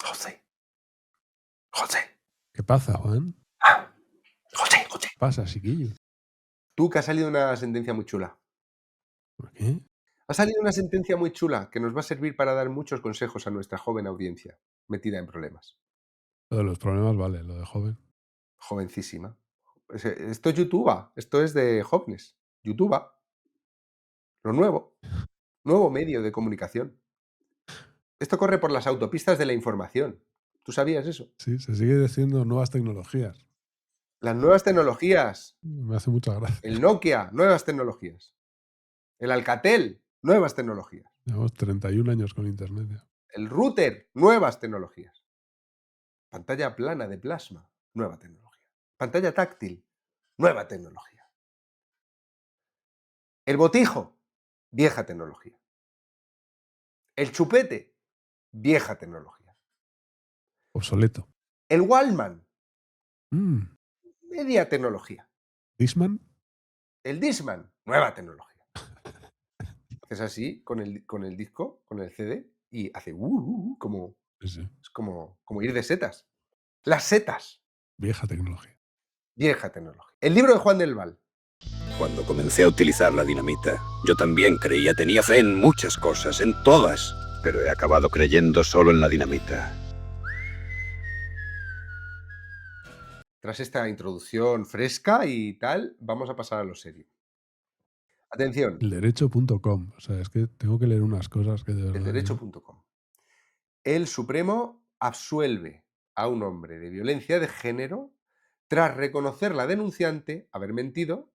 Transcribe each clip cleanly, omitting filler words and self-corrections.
José. José. ¿Qué pasa, Juan? Ah, José, José. ¿Qué pasa, chiquillo? Tú, que ha salido una sentencia muy chula. ¿Por qué? Ha salido una sentencia muy chula que nos va a servir para dar muchos consejos a nuestra joven audiencia, metida en problemas. Lo de los problemas, vale, lo de joven. Jovencísima. Esto es YouTube, esto es de jóvenes. YouTube, lo nuevo, nuevo medio de comunicación. Esto corre por las autopistas de la información. ¿Tú sabías eso? Sí, se sigue diciendo nuevas tecnologías. Las nuevas tecnologías, Me hace mucha gracia. el Nokia, nuevas tecnologías. El Alcatel, nuevas tecnologías. Llevamos 31 años con internet ya. El router, nuevas tecnologías. Pantalla plana de plasma, nueva tecnología. Pantalla táctil, nueva tecnología. El botijo, vieja tecnología. El chupete, vieja tecnología. Obsoleto. El Wallman, Mm, media tecnología. Discman. El Discman, nueva tecnología. Haces así con el disco, con el CD, y hace como, Sí, sí. es como ir de setas. Las setas, Vieja tecnología. vieja tecnología. El libro de Juan del Val. Cuando comencé a utilizar la dinamita, yo también tenía fe en muchas cosas, en todas, pero he acabado creyendo solo en la dinamita. Tras esta introducción fresca y tal, vamos a pasar a lo serio. Atención, Elderecho.com. O sea, es que tengo que leer unas cosas que de verdad. elderecho.com. El Supremo absuelve a un hombre de violencia de género tras reconocer la denunciante haber mentido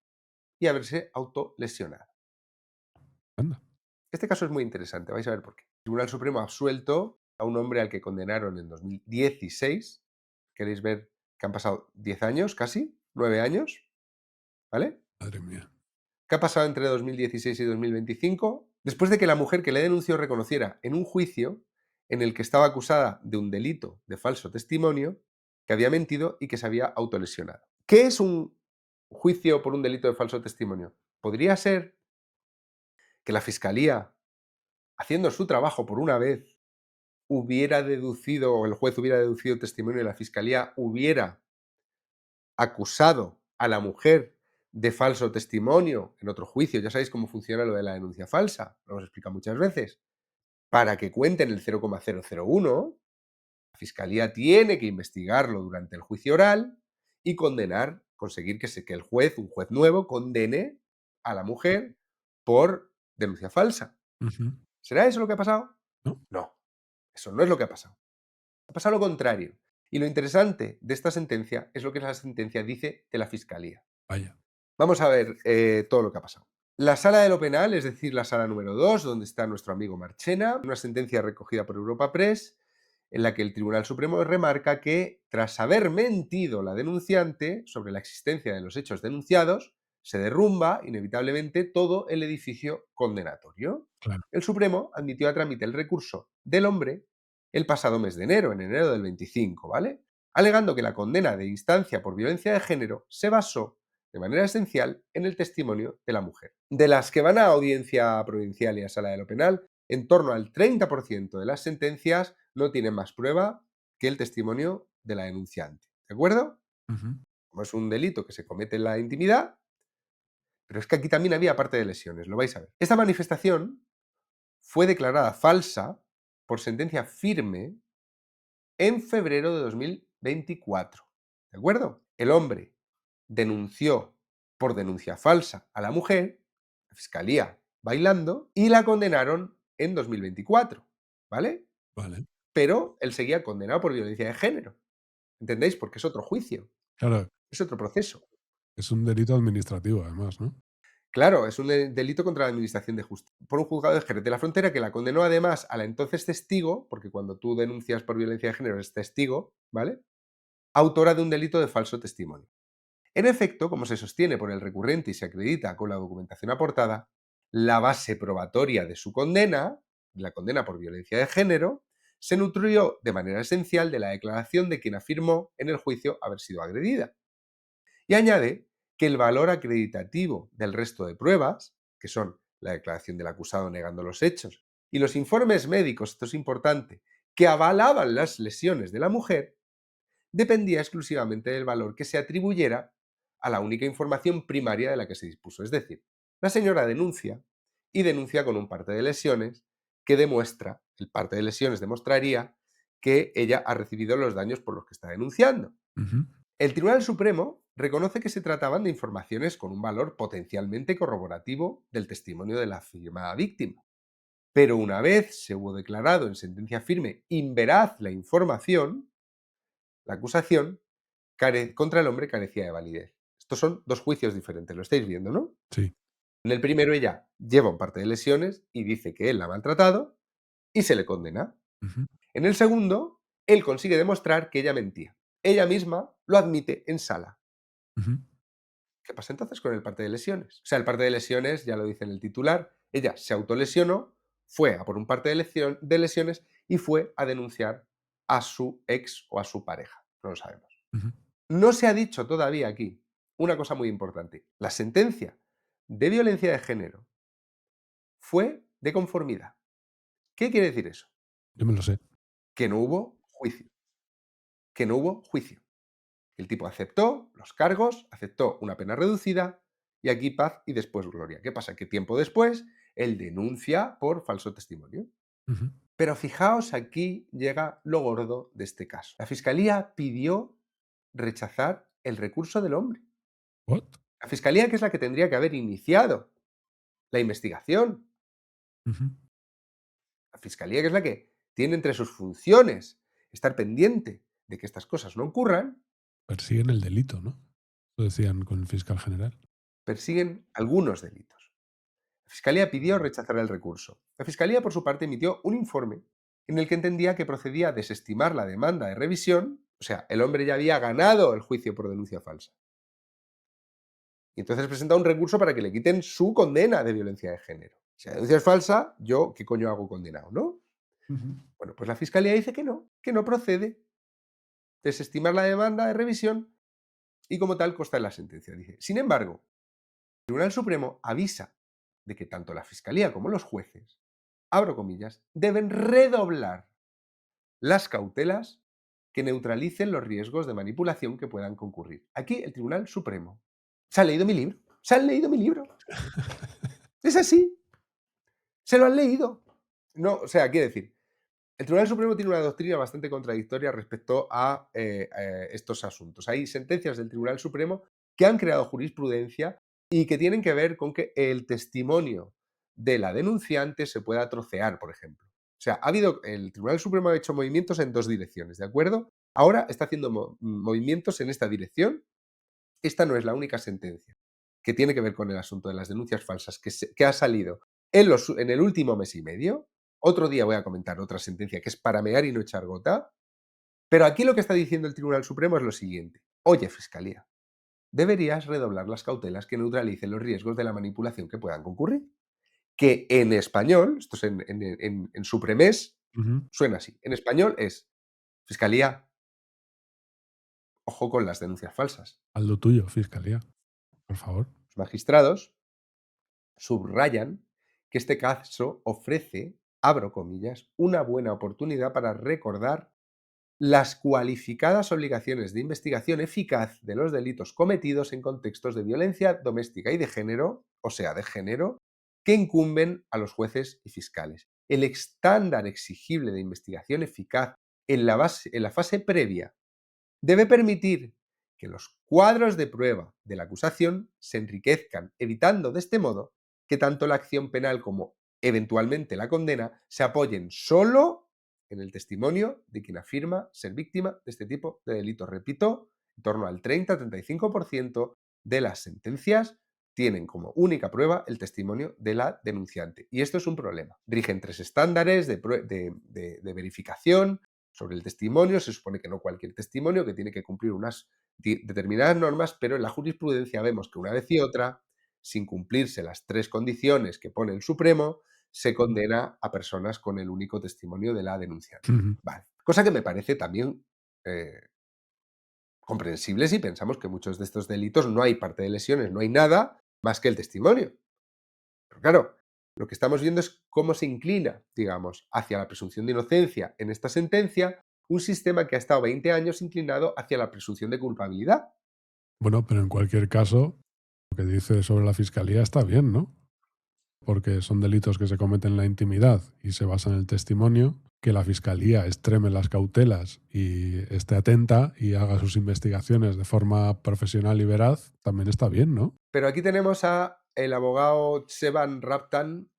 y haberse autolesionado. Anda. Este caso es muy interesante, vais a ver por qué. El Tribunal Supremo ha absuelto a un hombre al que condenaron en 2016. ¿Queréis ver que han pasado 10 años casi? 9 años, ¿vale? Madre mía. ¿Qué ha pasado entre 2016 y 2025? Después de que la mujer que le denunció reconociera en un juicio en el que estaba acusada de un delito de falso testimonio, que había mentido y que se había autolesionado. ¿Qué es un juicio por un delito de falso testimonio? Podría ser que la fiscalía, haciendo su trabajo por una vez, hubiera deducido, o el juez hubiera deducido testimonio y la fiscalía hubiera acusado a la mujer de falso testimonio en otro juicio. Ya sabéis cómo funciona lo de la denuncia falsa, lo hemos explicado muchas veces. Para que cuenten el 0,001, la fiscalía tiene que investigarlo durante el juicio oral y condenar, conseguir que el juez, un juez nuevo, condene a la mujer por denuncia falsa. Ujú. ¿Será eso lo que ha pasado? ¿No? No, eso no es lo que ha pasado. Ha pasado lo contrario. Y lo interesante de esta sentencia es lo que la sentencia dice de la fiscalía. Vaya. Vamos a ver todo lo que ha pasado. La sala de lo penal, es decir, la sala número 2, donde está nuestro amigo Marchena, una sentencia recogida por Europa Press, en la que el Tribunal Supremo remarca que, tras haber mentido la denunciante sobre la existencia de los hechos denunciados, se derrumba inevitablemente todo el edificio condenatorio. Claro. El Supremo admitió a trámite el recurso del hombre el pasado mes de enero, en enero del 25, ¿vale? Alegando que la condena de instancia por violencia de género se basó de manera esencial en el testimonio de la mujer. De las que van a audiencia provincial y a sala de lo penal, en torno al 30% de las sentencias no tienen más prueba que el testimonio de la denunciante. ¿De acuerdo? Ujú. Como es un delito que se comete en la intimidad, pero es que aquí también había parte de lesiones, lo vais a ver. Esta manifestación fue declarada falsa por sentencia firme en febrero de 2024. ¿De acuerdo? El hombre denunció por denuncia falsa a la mujer, la fiscalía bailando, y la condenaron en 2024, ¿vale? Vale. Pero él seguía condenado por violencia de género. ¿Entendéis? Porque es otro juicio, Claro, es otro proceso. es un delito administrativo, además, ¿no? Claro, es un delito contra la administración de justicia por un juzgado de Jerez de la Frontera que la condenó además a la entonces testigo, porque cuando tú denuncias por violencia de género es testigo, ¿vale? Autora de un delito de falso testimonio. En efecto, como se sostiene por el recurrente y se acredita con la documentación aportada, la base probatoria de su condena, la condena por violencia de género, se nutrió de manera esencial de la declaración de quien afirmó en el juicio haber sido agredida. Y añade que el valor acreditativo del resto de pruebas, que son la declaración del acusado negando los hechos y los informes médicos, esto es importante, que avalaban las lesiones de la mujer dependía exclusivamente del valor que se atribuyera a la única información primaria de la que se dispuso. Es decir, la señora denuncia y denuncia con un parte de lesiones que demuestra, el parte de lesiones demostraría que ella ha recibido los daños por los que está denunciando. Ujú. El Tribunal Supremo reconoce que se trataban de informaciones con un valor potencialmente corroborativo del testimonio de la afirmada víctima. Pero una vez se hubo declarado en sentencia firme inveraz la información, la acusación contra el hombre carecía de validez. Estos son dos juicios diferentes, lo estáis viendo, ¿no? Sí. En el primero ella lleva un parte de lesiones y dice que él la ha maltratado y se le condena. Ujú. En el segundo, él consigue demostrar que ella mentía. Ella misma lo admite en sala. Ujú. ¿Qué pasa entonces con el parte de lesiones? O sea, el parte de lesiones, ya lo dice en el titular, ella se autolesionó, fue a por un parte de lesiones y fue a denunciar a su ex o a su pareja. No lo sabemos. Ujú. No se ha dicho todavía aquí una cosa muy importante. La sentencia de violencia de género fue de conformidad. ¿Qué quiere decir eso? Yo me lo sé. Que no hubo juicio. Que no hubo juicio. El tipo aceptó los cargos, aceptó una pena reducida y aquí paz y después gloria. ¿Qué pasa? Que tiempo después él denuncia por falso testimonio. Ujú. Pero fijaos, aquí llega lo gordo de este caso. La fiscalía pidió rechazar el recurso del hombre. What? La fiscalía, que es la que tendría que haber iniciado la investigación. Ujú. La fiscalía, que es la que tiene entre sus funciones estar pendiente de que estas cosas no ocurran, Persiguen el delito, ¿no? Lo decían con el fiscal general. persiguen algunos delitos. La fiscalía pidió rechazar el recurso. La fiscalía, por su parte, emitió un informe en el que entendía que procedía a desestimar la demanda de revisión, o sea, el hombre ya había ganado el juicio por denuncia falsa. Y entonces presenta un recurso para que le quiten su condena de violencia de género. Si la denuncia es falsa, yo, ¿qué coño hago condenado, no? Ujú. Bueno, pues la fiscalía dice que no procede desestimar la demanda de revisión y como tal consta en la sentencia. Dice, sin embargo, el Tribunal Supremo avisa de que tanto la fiscalía como los jueces, abro comillas, deben redoblar las cautelas que neutralicen los riesgos de manipulación que puedan concurrir. Aquí el Tribunal Supremo. ¿Se han leído mi libro? ¿Se han leído mi libro? Es así. ¿Se lo han leído? No, o sea, quiere decir, el Tribunal Supremo tiene una doctrina bastante contradictoria respecto a estos asuntos. Hay sentencias del Tribunal Supremo que han creado jurisprudencia y que tienen que ver con que el testimonio de la denunciante se pueda trocear, por ejemplo. O sea, el Tribunal Supremo ha hecho movimientos en dos direcciones, ¿de acuerdo? Ahora está haciendo movimientos en esta dirección. Esta no es la única sentencia que tiene que ver con el asunto de las denuncias falsas que ha salido en el último mes y medio. Otro día voy a comentar otra sentencia que es para mear y no echar gota. Pero aquí lo que está diciendo el Tribunal Supremo es lo siguiente. Oye, Fiscalía, deberías redoblar las cautelas que neutralicen los riesgos de la manipulación que puedan concurrir. Que en español, esto es en supremés, Ujú. suena así. En español es, Fiscalía, ojo con las denuncias falsas. Haz lo tuyo, fiscalía. Por favor. Los magistrados subrayan que este caso ofrece, abro comillas, una buena oportunidad para recordar las cualificadas obligaciones de investigación eficaz de los delitos cometidos en contextos de violencia doméstica y de género, o sea, de género, que incumben a los jueces y fiscales. El estándar exigible de investigación eficaz en la fase previa debe permitir que los cuadros de prueba de la acusación se enriquezcan, evitando de este modo que tanto la acción penal como eventualmente la condena se apoyen solo en el testimonio de quien afirma ser víctima de este tipo de delitos. Repito, en torno al 30-35% de las sentencias tienen como única prueba el testimonio de la denunciante. Y esto es un problema. Rigen tres estándares de verificación sobre el testimonio. Se supone que no cualquier testimonio, que tiene que cumplir unas determinadas normas, pero en la jurisprudencia vemos que una vez y otra, sin cumplirse las tres condiciones que pone el Supremo, se condena a personas con el único testimonio de la denunciante. Ujú. Vale. Cosa que me parece también comprensible si pensamos que muchos de estos delitos no hay parte de lesiones, no hay nada más que el testimonio. Pero claro, lo que estamos viendo es cómo se inclina, digamos, hacia la presunción de inocencia en esta sentencia, un sistema que ha estado 20 años inclinado hacia la presunción de culpabilidad. Bueno, pero en cualquier caso, lo que dice sobre la fiscalía está bien, ¿no? Porque son delitos que se cometen en la intimidad y se basan en el testimonio, que la fiscalía extreme las cautelas y esté atenta y haga sus investigaciones de forma profesional y veraz, también está bien, ¿no? Pero aquí tenemos a el abogado Sevan Raptan,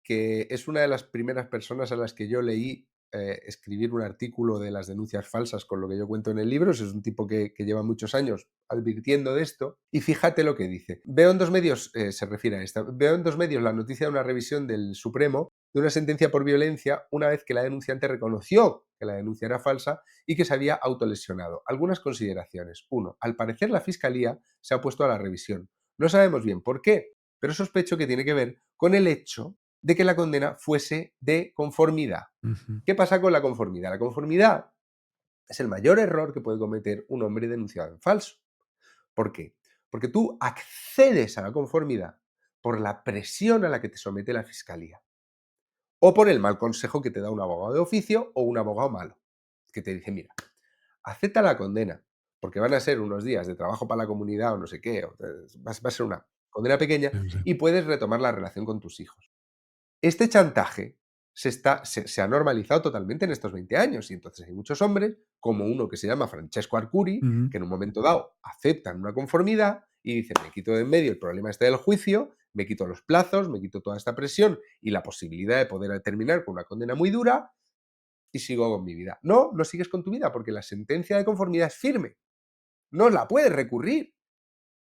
que es una de las primeras personas a las que yo leí escribir un artículo de las denuncias falsas con lo que yo cuento en el libro. Es un tipo que lleva muchos años advirtiendo de esto. Y fíjate lo que dice. Veo en dos medios, se refiere a esta, veo en dos medios la noticia de una revisión del Supremo de una sentencia por violencia una vez que la denunciante reconoció que la denuncia era falsa y que se había autolesionado. Algunas consideraciones. Uno, al parecer la Fiscalía se ha opuesto a la revisión. No sabemos bien por qué, pero sospecho que tiene que ver con el hecho de que la condena fuese de conformidad. Ujú. ¿Qué pasa con la conformidad? La conformidad es el mayor error que puede cometer un hombre denunciado en falso. ¿Por qué? Porque tú accedes a la conformidad por la presión a la que te somete la fiscalía o por el mal consejo que te da un abogado de oficio o un abogado malo, que te dice, mira, acepta la condena, porque van a ser unos días de trabajo para la comunidad o no sé qué, va a ser una condena pequeña Sí, sí. y puedes retomar la relación con tus hijos. Este chantaje se ha normalizado totalmente en estos 20 años y entonces hay muchos hombres, como uno que se llama Francesco Arcuri, Ujú. que en un momento dado aceptan una conformidad y dicen, me quito de en medio el problema este del juicio, me quito los plazos, me quito toda esta presión y la posibilidad de poder terminar con una condena muy dura y sigo con mi vida. No, no sigues con tu vida porque la sentencia de conformidad es firme. No la puedes recurrir.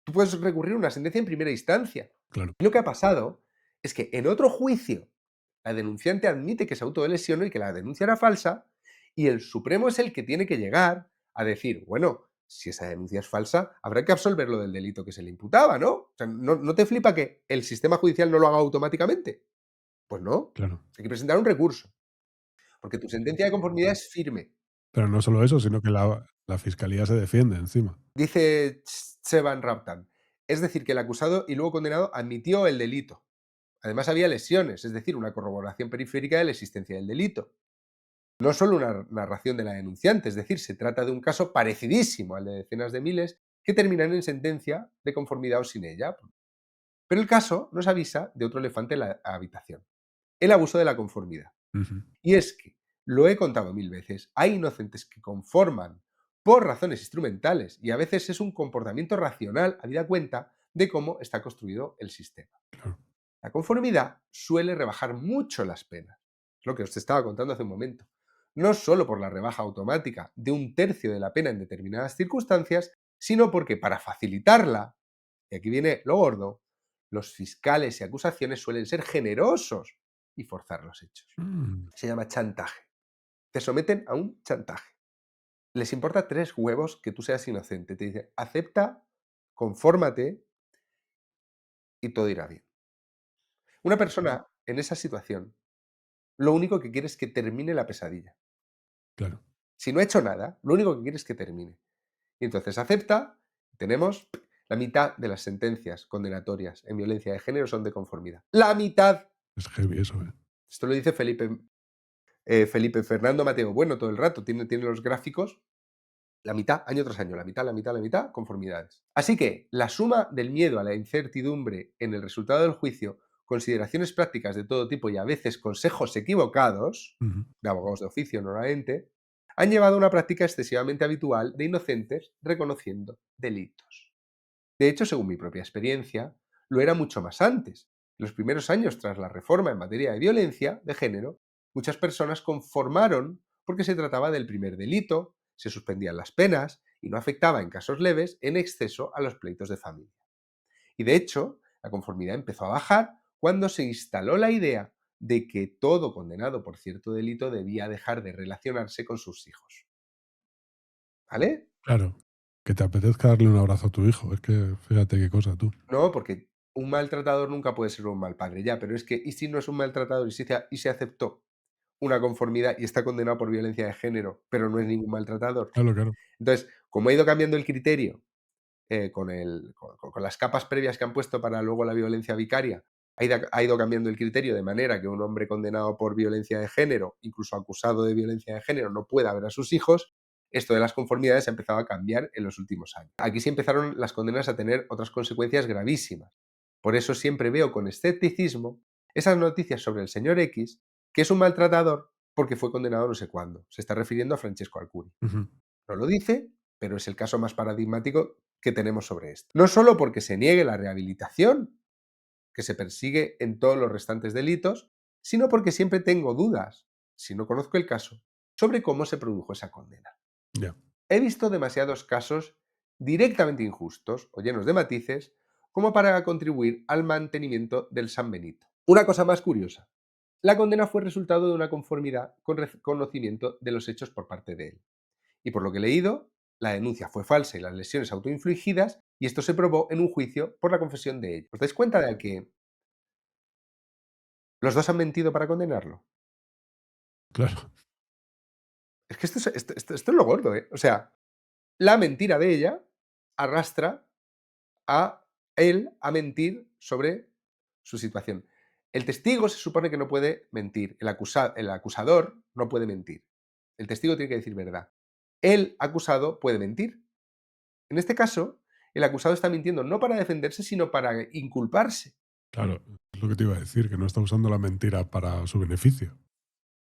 Tú puedes recurrir una sentencia en primera instancia. Claro. Y lo que ha pasado es que en otro juicio la denunciante admite que se autolesionó y que la denuncia era falsa y el Supremo es el que tiene que llegar a decir, bueno, si esa denuncia es falsa, habrá que absolverlo del delito que se le imputaba, ¿no? O sea, ¿no te flipa que el sistema judicial no lo haga automáticamente? Pues no, Claro. hay que presentar un recurso, porque tu sentencia de conformidad es firme. Pero no solo eso, sino que la fiscalía se defiende encima. Dice Sevan Raptan, es decir, que el acusado y luego condenado admitió el delito. Además había lesiones, es decir, una corroboración periférica de la existencia del delito. No solo una narración de la denunciante, es decir, se trata de un caso parecidísimo al de decenas de miles que terminan en sentencia de conformidad o sin ella. Pero el caso nos avisa de otro elefante en la habitación, el abuso de la conformidad. Ujú. Y es que, lo he contado 1000 veces, hay inocentes que conforman por razones instrumentales y a veces es un comportamiento racional, habida cuenta de cómo está construido el sistema. Claro. La conformidad suele rebajar mucho las penas, es lo que os estaba contando hace un momento. No solo por la rebaja automática de un tercio de la pena en determinadas circunstancias, sino porque para facilitarla, y aquí viene lo gordo, los fiscales y acusaciones suelen ser generosos y forzar los hechos. Mm. Se llama chantaje. Te someten a un chantaje. Les importa 3 huevos que tú seas inocente. Te dicen, acepta, confórmate y todo irá bien. Una persona en esa situación, lo único que quiere es que termine la pesadilla. Claro. Si no ha hecho nada, lo único que quiere es que termine. Y entonces acepta, tenemos la mitad de las sentencias condenatorias en violencia de género son de conformidad. ¡La mitad! Es heavy eso, ¿eh? Esto lo dice Felipe Fernando Mateo. Bueno, todo el rato, tiene los gráficos. La mitad, año tras año, la mitad, conformidades. Así que la suma del miedo a la incertidumbre en el resultado del juicio, consideraciones prácticas de todo tipo y a veces consejos equivocados, Ujú. de abogados de oficio normalmente, han llevado a una práctica excesivamente habitual de inocentes reconociendo delitos. De hecho, según mi propia experiencia, lo era mucho más antes. En los primeros años tras la reforma en materia de violencia de género, muchas personas conformaron porque se trataba del primer delito, se suspendían las penas y no afectaba en casos leves en exceso a los pleitos de familia. Y de hecho, la conformidad empezó a bajar cuando se instaló la idea de que todo condenado por cierto delito debía dejar de relacionarse con sus hijos. ¿Vale? Claro. Que te apetezca darle un abrazo a tu hijo. Es que fíjate qué cosa tú. No, porque un maltratador nunca puede ser un mal padre, ya, pero es que, ¿y si no es un maltratador y se aceptó una conformidad y está condenado por violencia de género, pero no es ningún maltratador? Claro, claro. Entonces, como ha ido cambiando el criterio con las capas previas que han puesto para luego la violencia vicaria, Ha ido cambiando el criterio de manera que un hombre condenado por violencia de género, incluso acusado de violencia de género, no pueda ver a sus hijos. Esto de las conformidades ha empezado a cambiar en los últimos años. Aquí sí empezaron las condenas a tener otras consecuencias gravísimas. Por eso siempre veo con escepticismo esas noticias sobre el señor X, que es un maltratador porque fue condenado no sé cuándo. Se está refiriendo a Francesco Alcuri. Ujú. No lo dice, pero es el caso más paradigmático que tenemos sobre esto. No solo porque se niegue la rehabilitación, que se persigue en todos los restantes delitos, sino porque siempre tengo dudas, si no conozco el caso, sobre cómo se produjo esa condena. Ya. He visto demasiados casos directamente injustos o llenos de matices como para contribuir al mantenimiento del San Benito. Una cosa más curiosa. La condena fue resultado de una conformidad con reconocimiento de los hechos por parte de él. Y por lo que he leído, la denuncia fue falsa y las lesiones autoinfligidas, y esto se probó en un juicio por la confesión de ellos. ¿Os dais cuenta de que los dos han mentido para condenarlo? Claro. Es que esto es lo gordo, ¿eh? O sea, la mentira de ella arrastra a él a mentir sobre su situación. El testigo se supone que no puede mentir, el acusador no puede mentir. El testigo tiene que decir verdad. El acusado puede mentir. En este caso, el acusado está mintiendo no para defenderse, sino para inculparse. Claro, es lo que te iba a decir, que no está usando la mentira para su beneficio.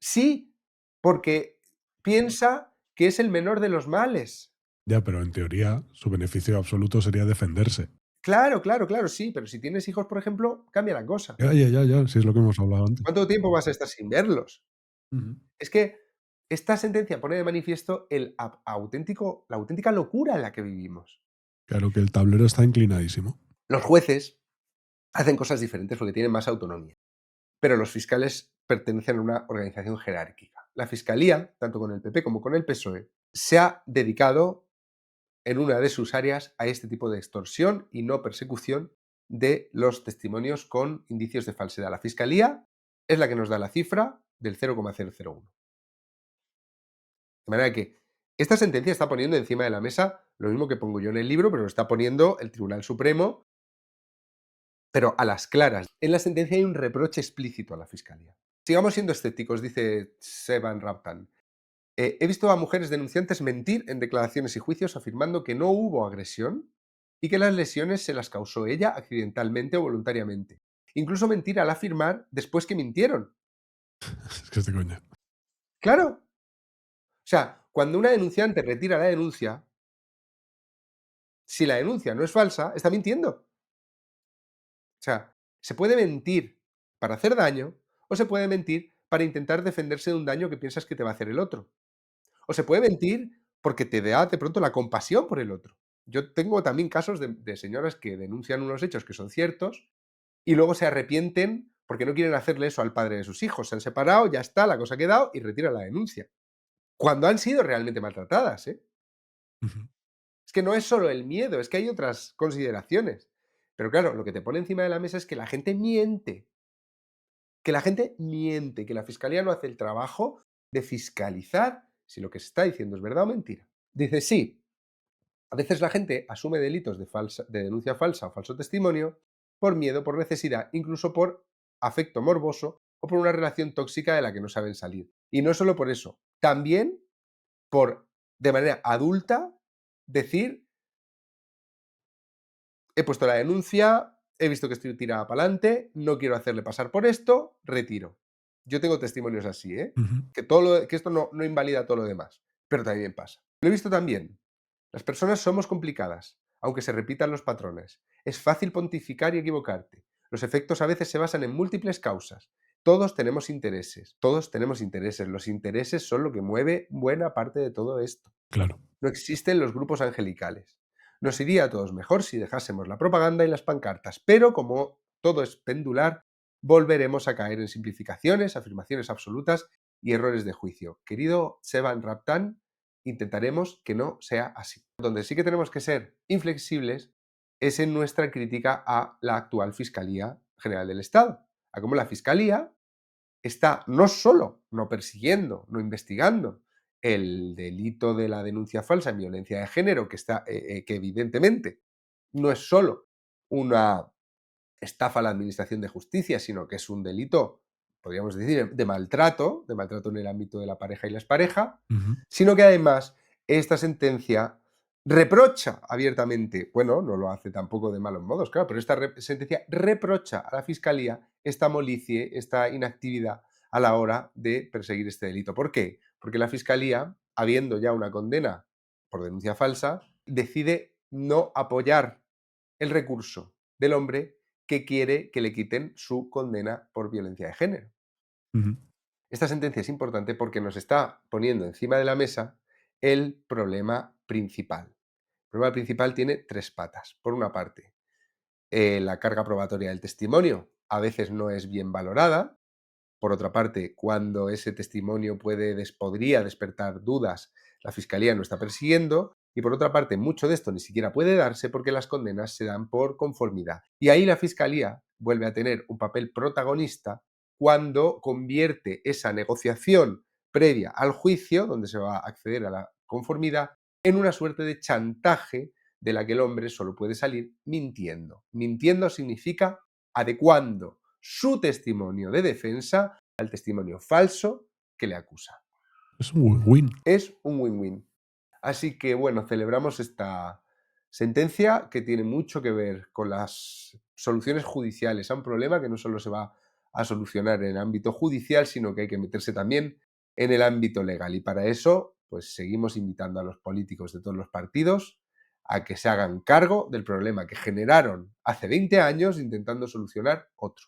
Sí, porque piensa que es el menor de los males. Ya, pero en teoría su beneficio absoluto sería defenderse. Claro, claro, claro, sí, pero si tienes hijos, por ejemplo, cambia la cosa. Ya, si es lo que hemos hablado antes. ¿Cuánto tiempo vas a estar sin verlos? Ujú. Es que esta sentencia pone de manifiesto la auténtica locura en la que vivimos. Claro que el tablero está inclinadísimo. Los jueces hacen cosas diferentes porque tienen más autonomía, pero los fiscales pertenecen a una organización jerárquica. La Fiscalía, tanto con el PP como con el PSOE, se ha dedicado en una de sus áreas a este tipo de extorsión y no persecución de los testimonios con indicios de falsedad. La Fiscalía es la que nos da la cifra del 0,001. De manera que esta sentencia está poniendo encima de la mesa lo mismo que pongo yo en el libro, pero lo está poniendo el Tribunal Supremo, pero a las claras. En la sentencia hay un reproche explícito a la Fiscalía. Sigamos siendo escépticos, dice Sevan Raptan. He visto a mujeres denunciantes mentir en declaraciones y juicios afirmando que no hubo agresión y que las lesiones se las causó ella accidentalmente o voluntariamente. Incluso mentir al afirmar después que mintieron. Es que es de coña. Claro. O sea, cuando una denunciante retira la denuncia, si la denuncia no es falsa, está mintiendo. O sea, se puede mentir para hacer daño o se puede mentir para intentar defenderse de un daño que piensas que te va a hacer el otro. O se puede mentir porque te da de pronto la compasión por el otro. Yo tengo también casos de señoras que denuncian unos hechos que son ciertos y luego se arrepienten porque no quieren hacerle eso al padre de sus hijos. Se han separado, ya está, la cosa ha quedado y retiran la denuncia. Cuando han sido realmente maltratadas, ¿eh? Ujú. Es que no es solo el miedo, es que hay otras consideraciones. Pero claro, lo que te pone encima de la mesa es que la gente miente. Que la gente miente, que la fiscalía no hace el trabajo de fiscalizar si lo que se está diciendo es verdad o mentira. Dice, sí, a veces la gente asume delitos de denuncia falsa o falso testimonio por miedo, por necesidad, incluso por afecto morboso o por una relación tóxica de la que no saben salir. Y no solo por eso, también por, de manera adulta, decir, he puesto la denuncia, he visto que estoy tirada para adelante, no quiero hacerle pasar por esto, retiro. Yo tengo testimonios así, ¿eh? Ujú. Que esto no invalida todo lo demás, pero también pasa. Lo he visto también. Las personas somos complicadas, aunque se repitan los patrones. Es fácil pontificar y equivocarte. Los efectos a veces se basan en múltiples causas. Todos tenemos intereses, todos tenemos intereses. Los intereses son lo que mueve buena parte de todo esto. Claro. No existen los grupos angelicales. Nos iría a todos mejor si dejásemos la propaganda y las pancartas, pero como todo es pendular, volveremos a caer en simplificaciones, afirmaciones absolutas y errores de juicio. Querido Sevan Raptan, intentaremos que no sea así. Donde sí que tenemos que ser inflexibles es en nuestra crítica a la actual Fiscalía General del Estado, a cómo la Fiscalía está no solo no persiguiendo, no investigando el delito de la denuncia falsa en violencia de género, que evidentemente no es solo una estafa a la administración de justicia, sino que es un delito, podríamos decir, de maltrato en el ámbito de la pareja y la expareja, sino que además esta sentencia reprocha abiertamente, bueno, no lo hace tampoco de malos modos, claro, pero esta sentencia reprocha a la Fiscalía esta molicie, esta inactividad a la hora de perseguir este delito. ¿Por qué? Porque la Fiscalía, habiendo ya una condena por denuncia falsa, decide no apoyar el recurso del hombre que quiere que le quiten su condena por violencia de género. Esta sentencia es importante porque nos está poniendo encima de la mesa el problema principal. El problema principal tiene 3 patas. Por una parte, la carga probatoria del testimonio a veces no es bien valorada. Por otra parte, cuando ese testimonio podría despertar dudas, la Fiscalía no está persiguiendo. Y por otra parte, mucho de esto ni siquiera puede darse porque las condenas se dan por conformidad. Y ahí la Fiscalía vuelve a tener un papel protagonista cuando convierte esa negociación previa al juicio, donde se va a acceder a la conformidad, en una suerte de chantaje de la que el hombre solo puede salir mintiendo. Mintiendo significa adecuando su testimonio de defensa al testimonio falso que le acusa. Es un win-win. Es un win-win. Así que, bueno, celebramos esta sentencia que tiene mucho que ver con las soluciones judiciales a un problema que no solo se va a solucionar en el ámbito judicial, sino que hay que meterse también en el ámbito legal. Y para eso, pues seguimos invitando a los políticos de todos los partidos a que se hagan cargo del problema que generaron hace 20 años intentando solucionar otro.